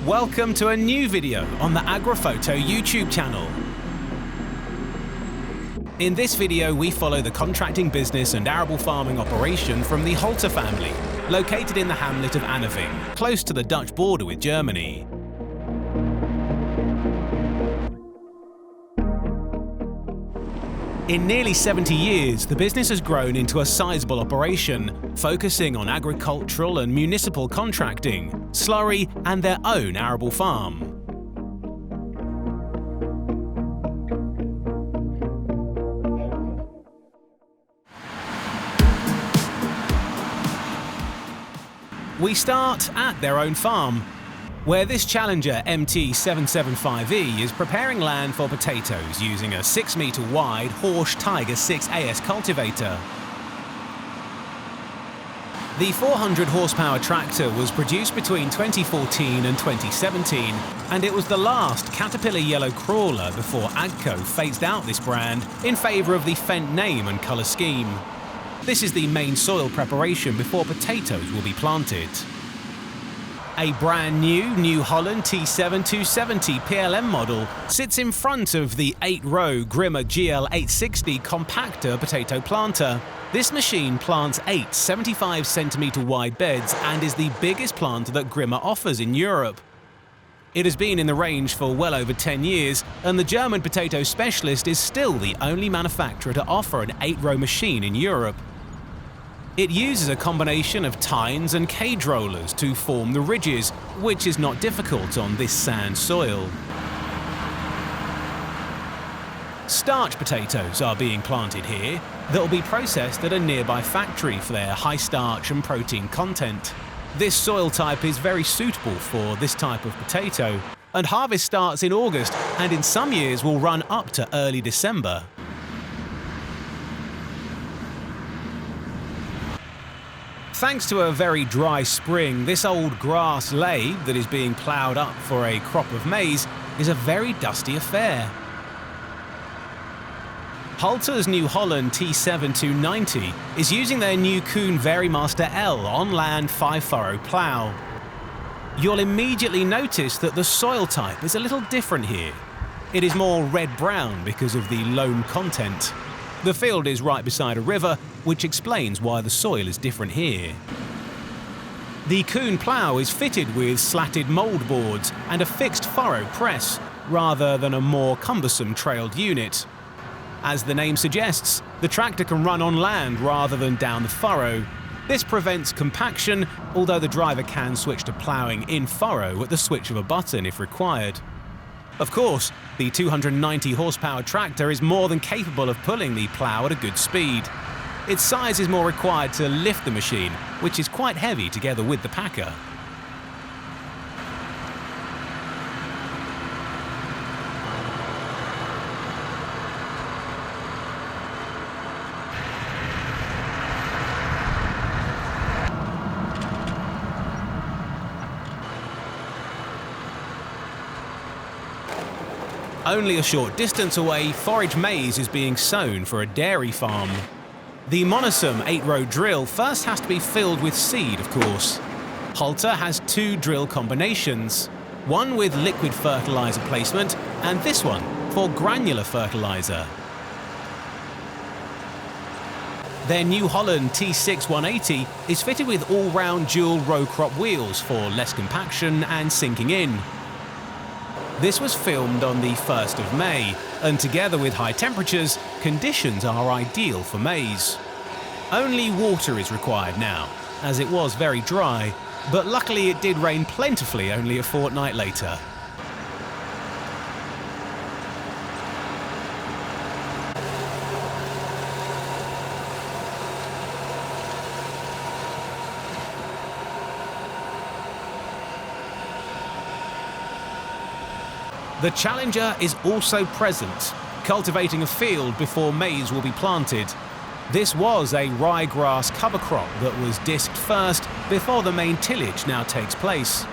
Welcome to a new video on the Agrifoto YouTube channel. In this video, we follow the contracting business and arable farming operation from the Hulter family, located in the hamlet of Anerveen, close to the Dutch border with Germany. In nearly 70 years, the business has grown into a sizable operation, focusing on agricultural and municipal contracting, slurry, and their own arable farm. We start at their own farm, where this Challenger MT775E is preparing land for potatoes using a 6 meter wide Horsch Tiger 6 AS cultivator. The 400 horsepower tractor was produced between 2014 and 2017, and it was the last Caterpillar yellow crawler before Agco phased out this brand in favour of the Fendt name and colour scheme. This is the main soil preparation before potatoes will be planted. A brand new Holland T7.270 PLM model sits in front of the 8-row Grimmer GL860 compactor potato planter. This machine plants 8 75cm wide beds and is the biggest planter that Grimmer offers in Europe. It has been in the range for well over 10 years, and the German potato specialist is still the only manufacturer to offer an 8-row machine in Europe. It uses a combination of tines and cage rollers to form the ridges, which is not difficult on this sand soil. Starch potatoes are being planted here that will be processed at a nearby factory for their high starch and protein content. This soil type is very suitable for this type of potato, and harvest starts in August and in some years will run up to early December. Thanks to a very dry spring, this old grass lathe that is being ploughed up for a crop of maize is a very dusty affair. Hulter's New Holland T7.270 is using their new Kuhn Varimaster L on-land 5-furrow plough. You'll immediately notice that the soil type is a little different here. It is more red-brown because of the loam content. The field is right beside a river, which explains why the soil is different here. The Kuhn plough is fitted with slatted mould boards and a fixed furrow press, rather than a more cumbersome trailed unit. As the name suggests, the tractor can run on land rather than down the furrow. This prevents compaction, although the driver can switch to ploughing in furrow at the switch of a button if required. Of course, the 290 horsepower tractor is more than capable of pulling the plough at a good speed. Its size is more required to lift the machine, which is quite heavy together with the packer. Only a short distance away, forage maize is being sown for a dairy farm. The monosome 8-row drill first has to be filled with seed, of course. Hulter has 2 drill combinations, one with liquid fertilizer placement and this one for granular fertilizer. Their New Holland T6180 is fitted with all-round dual row crop wheels for less compaction and sinking in. This was filmed on the 1st of May, and together with high temperatures, conditions are ideal for maize. Only water is required now, as it was very dry, but luckily it did rain plentifully only a fortnight later. The Challenger is also present, cultivating a field before maize will be planted. This was a ryegrass cover crop that was disked first before the main tillage now takes place.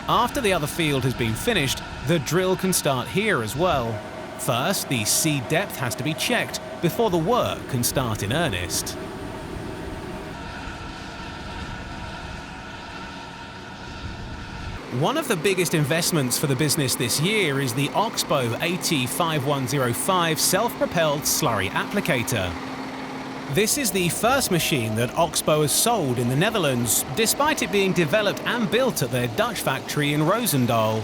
After the other field has been finished, the drill can start here as well. First, the seed depth has to be checked before the work can start in earnest. One of the biggest investments for the business this year is the Oxbo AT5105 self-propelled slurry applicator. This is the first machine that Oxbo has sold in the Netherlands, despite it being developed and built at their Dutch factory in Roosendaal.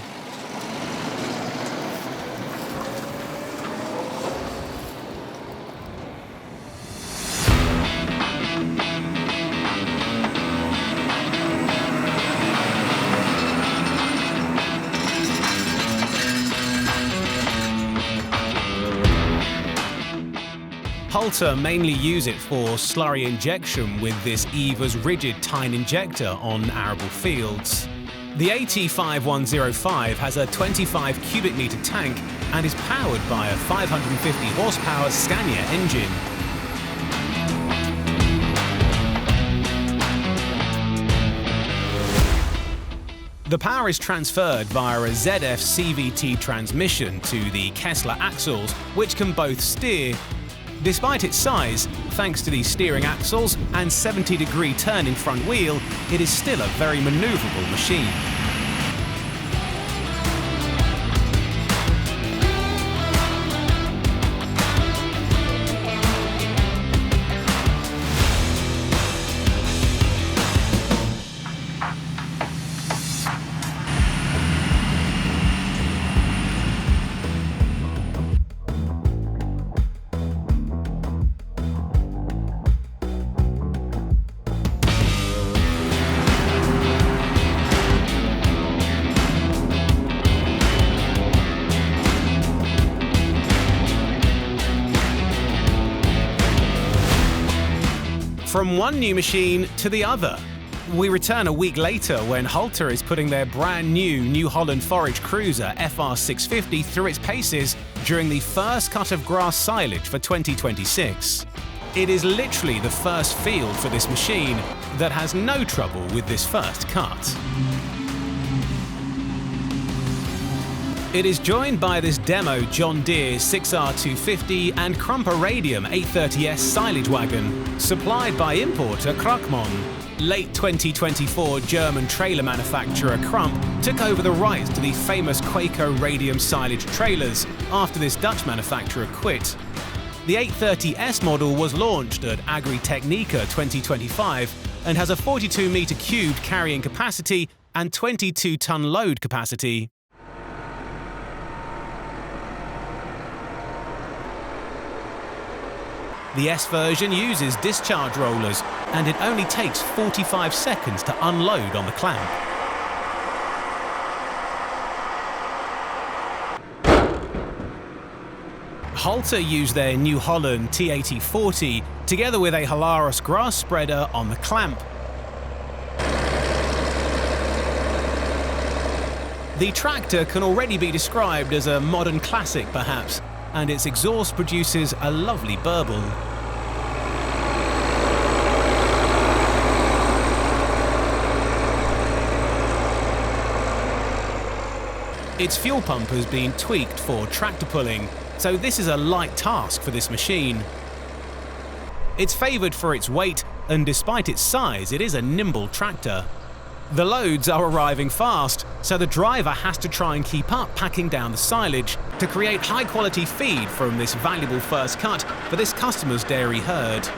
Hulter mainly use it for slurry injection with this EVA's rigid tine injector on arable fields. The AT5105 has a 25 cubic meter tank and is powered by a 550 horsepower Scania engine. The power is transferred via a ZF CVT transmission to the Kessler axles, which can both steer. Despite its size, thanks to the steering axles and 70-degree turning front wheel, it is still a very manoeuvrable machine. From one new machine to the other. We return a week later when Hulter is putting their brand new Holland Forage Cruiser FR650 through its paces during the first cut of grass silage for 2026. It is literally the first field for this machine that has no trouble with this first cut. It is joined by this demo John Deere 6R250 and Krampe Radium 830S silage wagon, supplied by importer Krampe. Late 2024 German trailer manufacturer Krampe took over the rights to the famous Quaker Radium silage trailers after this Dutch manufacturer quit. The 830S model was launched at Agritechnica 2025 and has a 42-meter cubed carrying capacity and 22-ton load capacity. The S version uses discharge rollers, and it only takes 45 seconds to unload on the clamp. Hulter used their New Holland T8040 together with a Hilarious grass spreader on the clamp. The tractor can already be described as a modern classic perhaps, and its exhaust produces a lovely burble. Its fuel pump has been tweaked for tractor pulling, so this is a light task for this machine. It's favoured for its weight, and despite its size, it is a nimble tractor. The loads are arriving fast, so the driver has to try and keep up packing down the silage to create high-quality feed from this valuable first cut for this customer's dairy herd.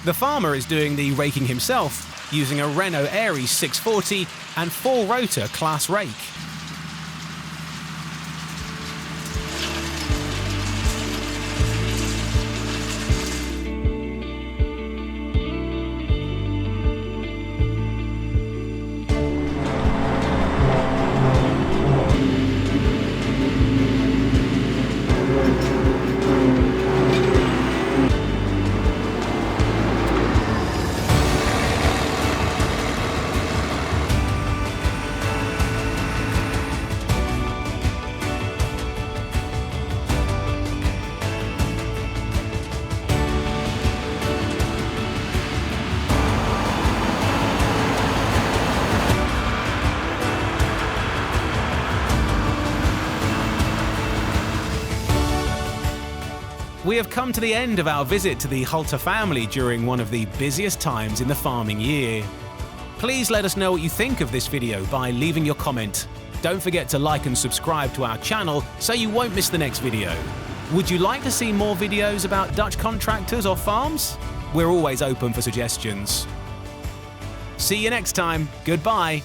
The farmer is doing the raking himself, using a Renault Aries 640 and 4-rotor class rake. We have come to the end of our visit to the Hulter family during one of the busiest times in the farming year. Please let us know what you think of this video by leaving your comment. Don't forget to like and subscribe to our channel so you won't miss the next video. Would you like to see more videos about Dutch contractors or farms? We're always open for suggestions. See you next time. Goodbye.